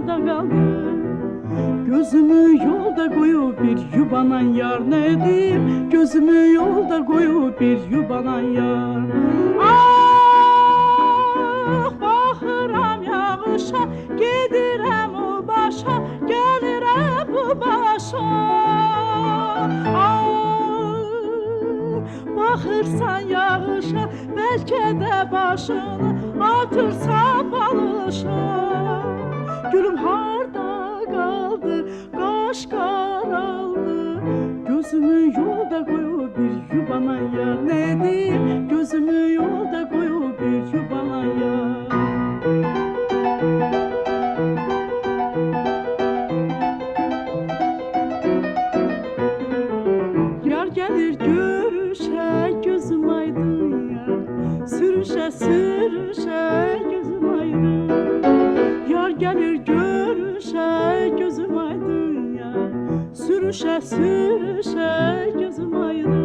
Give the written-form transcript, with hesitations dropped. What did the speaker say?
harda kaldı? Gözümü yolda koyup bir yubanan yar ne diyeyim? Gözümü yolda koyup bir yubanan yar. Ah bakıram yağışa, gidirem o başa, gelirem bu başa. Ah bakırsan yağışa, belki de başını atırsan balışa. Gülüm harda kaldı, kaş karaldı. Gözümü yolda koyup bir yubanan yar ne diyeyim? Gözümü yolda koyup bir yubanan yar. Yar gelir görüşe gözüm aydın yar, sürüşe sürüşe gözüm aydın. Yar gelir görüşe gözüm aydın yar, sürüşe sürüşe gözüm aydın.